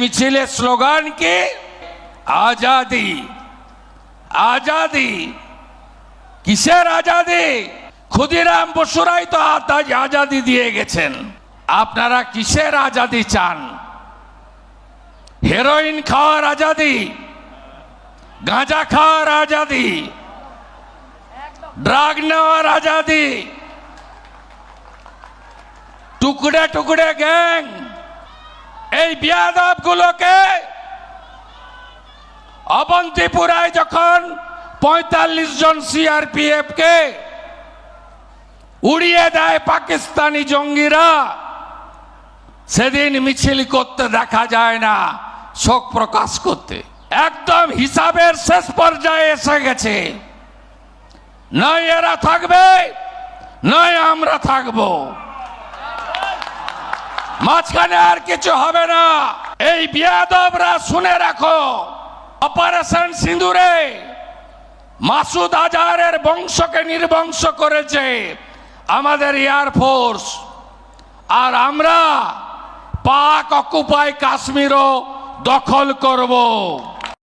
মিছিলের স্লোগান কি? আজাদি। আজাদি কিসের আজাদি? ক্ষুদিরাম বসুরাই তো আজাদি দিয়ে গেছেন। আপনারা কিসের আজাদি চান? হেরোইন খাওয়ার আজাদি, গাঁজা খাওয়ার আজাদি, ড্রাগ নেওয়ার আজাদি, টুকরে টুকরে গ্যাং, এই বিয়াদব গুলোকে অবন্তিপুরায় যখন ৪৫ জন সিআরপিএফ কে উড়িয়ে দেয় পাকিস্তানি জঙ্গিরা, সেদিন মিছিল করতে দেখা যায় না, শোক প্রকাশ করতে। একদম হিসাবের শেষ পর্যায়ে এসে গেছে। নয় এরা থাকবে, নয় আমরা থাকবো, মাঝখানে আর কিছু হবে না। এই বিয়াদবরা শুনে রাখো, অপারেশন সিঁদুরে মাসুদ আজহারের বংশকে নির্বংশ করেছে আমাদের এয়ারফোর্স, আর আমরা পাক অকুপাই কাশ্মীরও দখল করব।